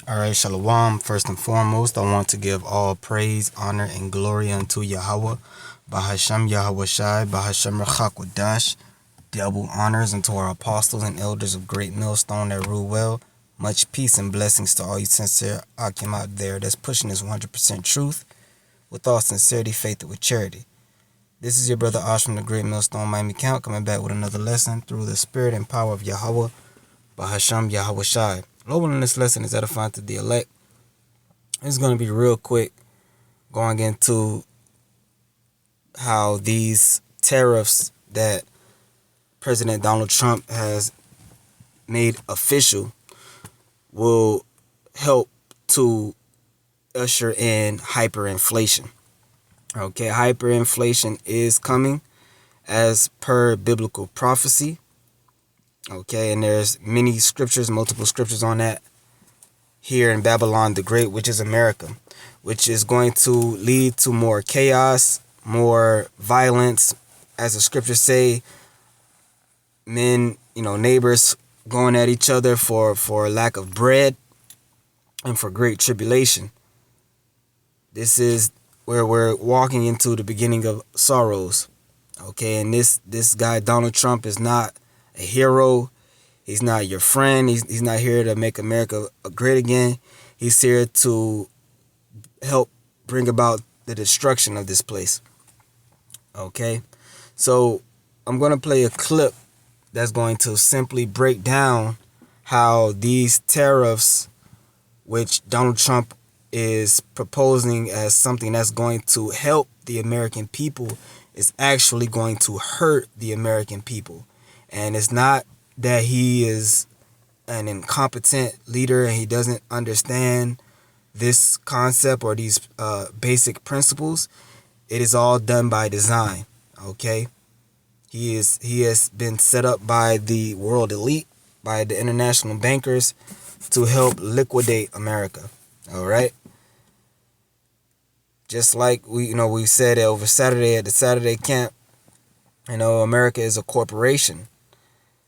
Alright, Shalom. First and foremost, I want to give all praise, honor, and glory unto Yahweh, Bahasham Yahweh Shai, Bahasham Rachakwadash. Double honors unto our apostles and elders of Great Millstone that rule well. Much peace and blessings to all you sincere Akim out there that's pushing this 100% truth with all sincerity, faith, and with charity. This is your brother Ash from the Great Millstone Miami Count coming back with another lesson through the spirit and power of Yahweh, Bahasham Yahweh Shai. Lord, in this lesson is edifying to the elect. It's going to be real quick, going into how these tariffs that President Donald Trump has made official will help to usher in hyperinflation. Okay, hyperinflation is coming as per biblical prophecy. Okay, and there's many scriptures, multiple scriptures on that here in Babylon the Great, which is America, which is going to lead to more chaos, more violence. As the scriptures say, men, neighbors going at each other for lack of bread and for great tribulation. This is where we're walking into the beginning of sorrows. Okay, and this guy, Donald Trump, is not a hero. He's not your friend. He's not here to make America great again. He's here to help bring about the destruction of this place. Okay, so I'm going to play a clip that's going to simply break down how these tariffs, which Donald Trump is proposing as something that's going to help the American people, is actually going to hurt the American people. And it's not that he is an incompetent leader and he doesn't understand this concept or these basic principles. It is all done by design. Okay, he has been set up by the world elite, by the international bankers, to help liquidate America. All right, just like we said over Saturday at the Saturday camp, America is a corporation.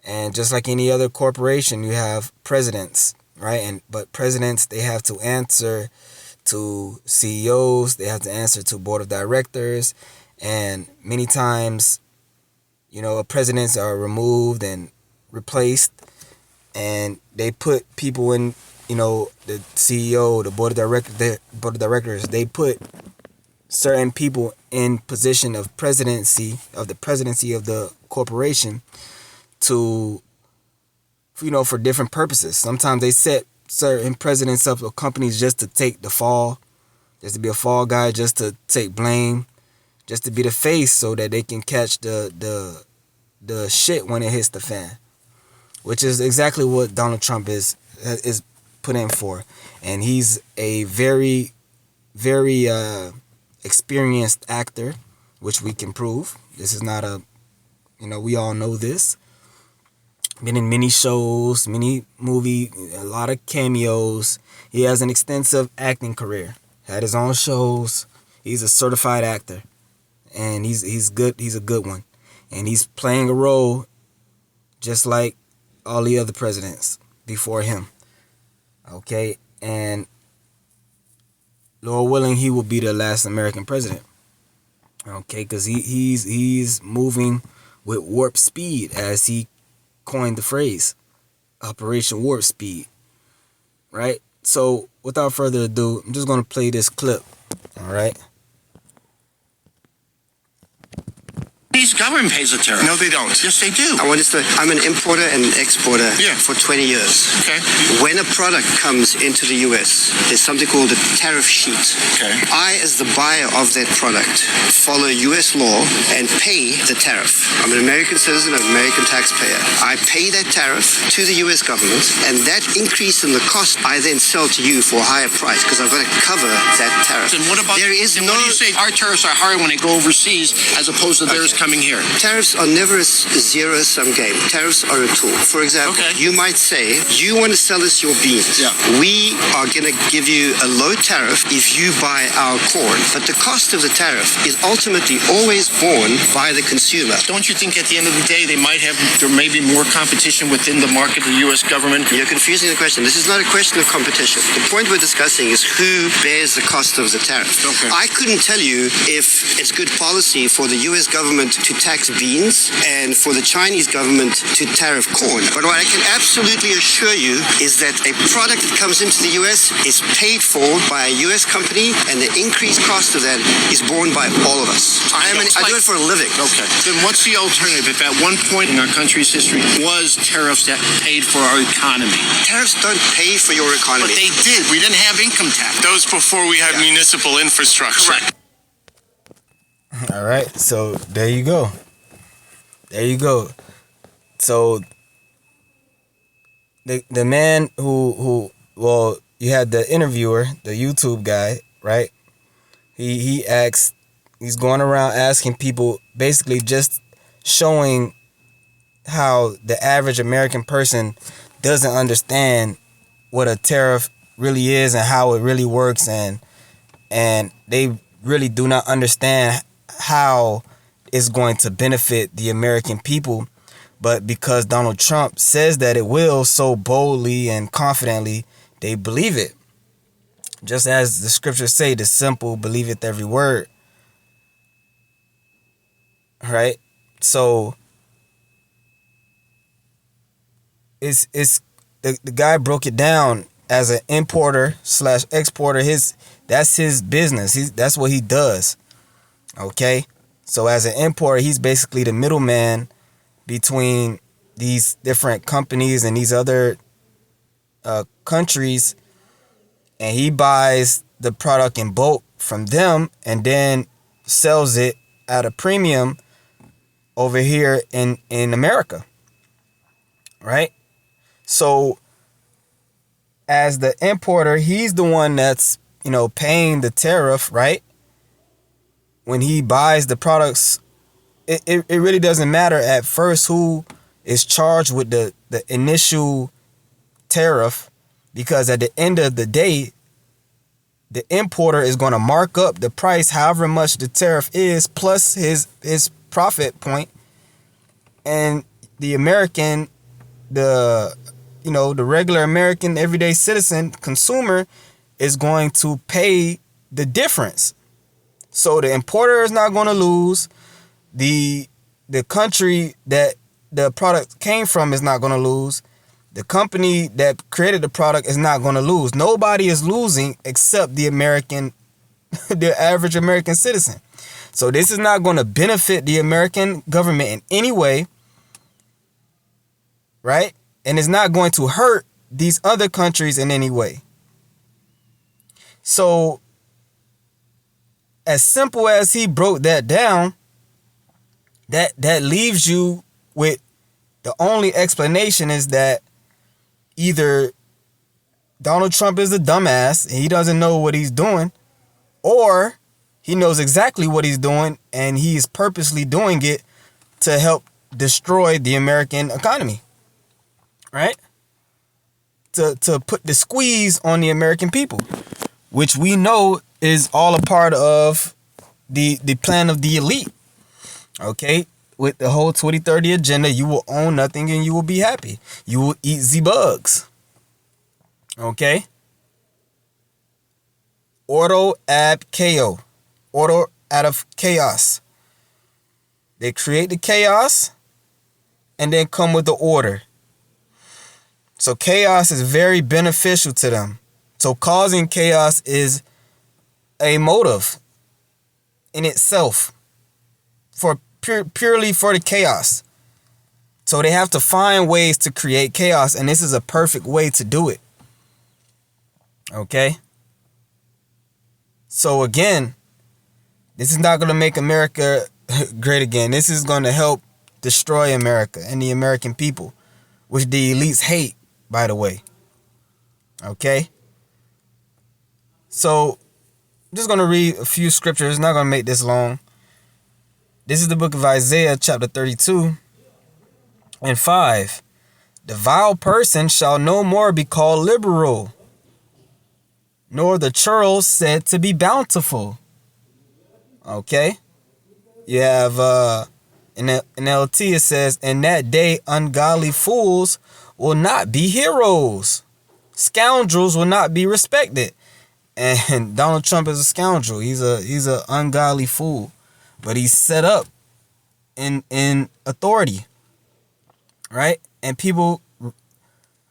And just like any other corporation, you have presidents, right? But presidents, they have to answer to CEOs, they have to answer to board of directors, and many times, presidents are removed and replaced, and they put people in, the CEO, the board of directors, they put certain people in position of presidency of the corporation to, for different purposes. Sometimes they set certain presidents up of companies just to take the fall, just to be a fall guy, just to take blame, just to be the face so that they can catch the shit when it hits the fan, which is exactly what Donald Trump is put in for. And he's a very, very experienced actor, which we can prove. This is not we all know this. Been in many shows, many movies, a lot of cameos. He has an extensive acting career. Had his own shows. He's a certified actor, and he's good. He's a good one, and he's playing a role just like all the other presidents before him. Okay, and Lord willing, he will be the last American president. Okay, because he's moving with warp speed, as he coined the phrase, Operation Warp Speed, right? So without further ado, I'm just going to play this clip. All right. Chinese government pays a tariff. No, they don't. Yes, they do. I'm an importer and exporter for 20 years. Okay. When a product comes into the U.S., there's something called a tariff sheet. Okay. I, as the buyer of that product, follow U.S. law and pay the tariff. I'm an American citizen, an American taxpayer. I pay that tariff to the U.S. government, and that increase in the cost I then sell to you for a higher price because I've got to cover that tariff. Then what about? There is then no. What do you say? Our tariffs are higher when they go overseas as opposed to theirs coming coming here? Tariffs are never a zero-sum game. Tariffs are a tool. For example, you might say, you want to sell us your beans. Yeah. We are going to give you a low tariff if you buy our corn. But the cost of the tariff is ultimately always borne by the consumer. Don't you think at the end of the day there may be more competition within the market of the U.S. government? You're confusing the question. This is not a question of competition. The point we're discussing is who bears the cost of the tariff. Okay. I couldn't tell you if it's good policy for the U.S. government to tax beans and for the Chinese government to tariff corn. But what I can absolutely assure you is that a product that comes into the U.S. is paid for by a U.S. company, and the increased cost of that is borne by all of us. I do it for a living. Okay. Then what's the alternative? If at one point in our country's history was tariffs that paid for our economy? Tariffs don't pay for your economy. But they did. We didn't have income tax. That was before we had municipal infrastructure. Correct. All right, so there you go. There you go. So the man who well, you had the interviewer, the YouTube guy, right? He's going around asking people, basically just showing how the average American person doesn't understand what a tariff really is and how it really works, and they really do not understand how it's going to benefit the American people. But because Donald Trump says that it will so boldly and confidently, they believe it. Just as the scriptures say, the simple believeth every word. Right? So it's the guy broke it down as an importer / exporter. That's his business. That's what he does. Okay? So as an importer, he's basically the middleman between these different companies and these other countries, and he buys the product in bulk from them and then sells it at a premium over here in America. Right? So as the importer, he's the one that's, paying the tariff, right? When he buys the products, it really doesn't matter at first who is charged with the initial tariff, because at the end of the day, the importer is going to mark up the price however much the tariff is plus his profit point, and the American, the regular American everyday citizen consumer is going to pay the difference. So the importer is not going to lose. The country that the product came from is not going to lose. The company that created the product is not going to lose. Nobody is losing except the average American citizen. So this is not going to benefit the American government in any way, right? And it's not going to hurt these other countries in any way. So as simple as he broke that down, that leaves you with the only explanation is that either Donald Trump is a dumbass and he doesn't know what he's doing, or he knows exactly what he's doing and he is purposely doing it to help destroy the American economy, right? To put the squeeze on the American people, which we know is all a part of the plan of the elite. Okay? With the whole 2030 agenda, you will own nothing and you will be happy. You will eat the bugs. Okay? Ordo ab chaos. Order out of chaos. They create the chaos and then come with the order. So chaos is very beneficial to them. So causing chaos is a motive in itself for purely for the chaos. So they have to find ways to create chaos, and this is a perfect way to do it. Okay? So again, this is not going to make America great again. This is going to help destroy America and the American people, which the elites hate, by the way. Okay? So I'm just going to read a few scriptures. It's not going to make this long. This is the book of Isaiah, chapter 32 and 5. The vile person shall no more be called liberal, nor the churl said to be bountiful. Okay. You have in LT it says, in that day ungodly fools will not be heroes. Scoundrels will not be respected. And Donald Trump is a scoundrel. He's a ungodly fool. But he's set up in authority. Right? And people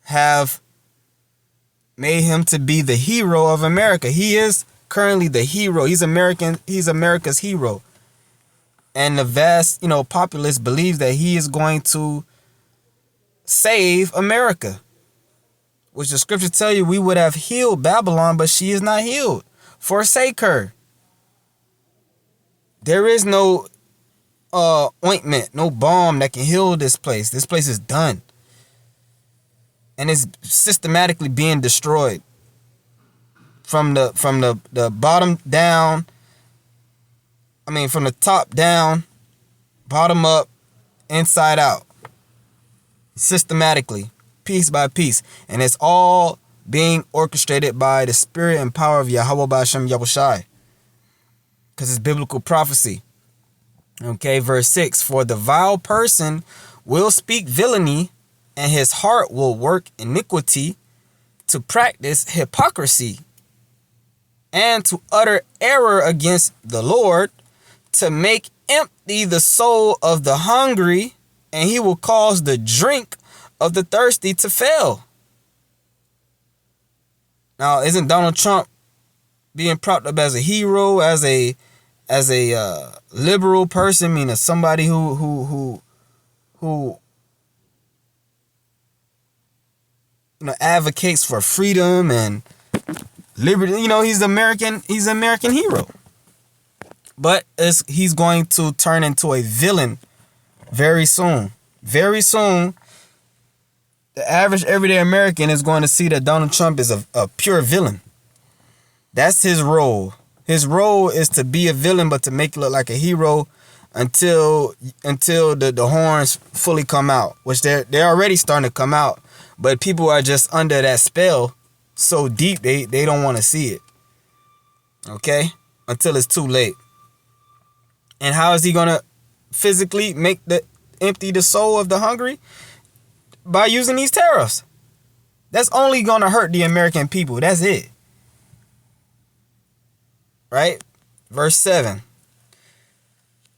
have made him to be the hero of America. He is currently the hero. He's America's hero. And the vast, populace believes that he is going to save America. Which the scriptures tell you we would have healed Babylon, but she is not healed. Forsake her. There is no ointment, no balm that can heal this place. This place is done. And it's systematically being destroyed. From the bottom down. I mean, from the top down, bottom up, inside out. Systematically, piece by piece. And it's all being orchestrated by the spirit and power of Yahweh B'Hashem Yahushai. Because it's biblical prophecy. Okay, verse 6. For the vile person will speak villainy, and his heart will work iniquity, to practice hypocrisy, and to utter error against the Lord, to make empty the soul of the hungry, and he will cause the drink of the thirsty to fail. Now, isn't Donald Trump being propped up as a hero, as a liberal person, meaning somebody who advocates for freedom and liberty? He's American hero. But he's going to turn into a villain very soon. Very soon, the average everyday American is going to see that Donald Trump is a pure villain. That's his role. His role is to be a villain, but to make it look like a hero until the horns fully come out, which they're already starting to come out. But people are just under that spell so deep they don't want to see it. Okay? Until it's too late. And how is he going to physically empty the soul of the hungry? By using these tariffs. That's only going to hurt the American people. That's it. Right? Verse 7.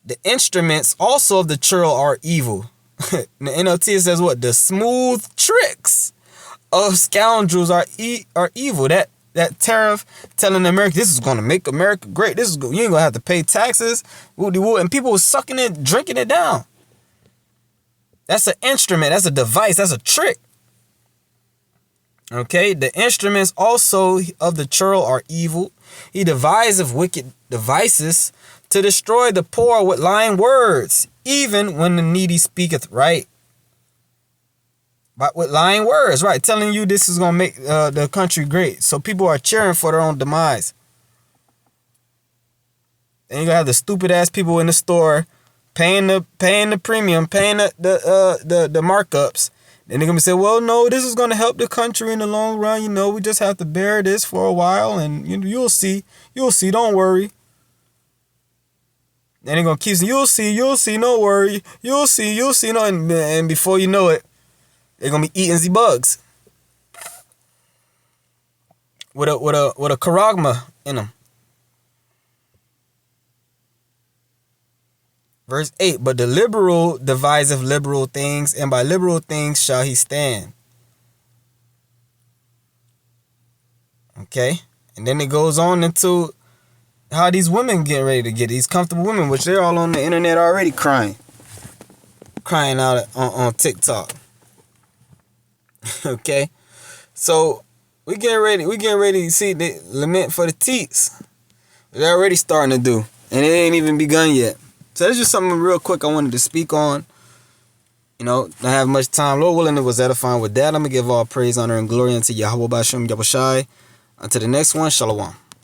The instruments also of the churl are evil. The NLT says what? The smooth tricks of scoundrels are evil. That tariff telling America this is going to make America great. You ain't going to have to pay taxes. And people were sucking it, drinking it down. That's an instrument. That's a device. That's a trick. Okay. The instruments also of the churl are evil. He deviseth wicked devices to destroy the poor with lying words, even when the needy speaketh right. But with lying words, right? Telling you this is going to make the country great. So people are cheering for their own demise. Then you're going to have the stupid ass people in the store paying the premium, paying the markups. Then they're going to say, well, no, this is going to help the country in the long run. We just have to bear this for a while and you'll see, don't worry. Then they're going to keep saying, you'll see, don't worry. You'll see, no, and before you know it, they're gonna be eating the bugs with a charagma in them. Verse 8. But the liberal deviseth liberal things, and by liberal things shall he stand. Okay, and then it goes on into how these women get ready to get these comfortable women, which they're all on the internet already crying out on TikTok. Okay, so we getting ready to see the lament for the teats. They're already starting to do, and it ain't even begun yet. So that's just something real quick I wanted to speak on. Don't have much time. Lord willing, it was edifying. With that, I'm gonna give all praise, honor, and glory unto Yahweh B'Hashem Yahushai. Until the next one, Shalom.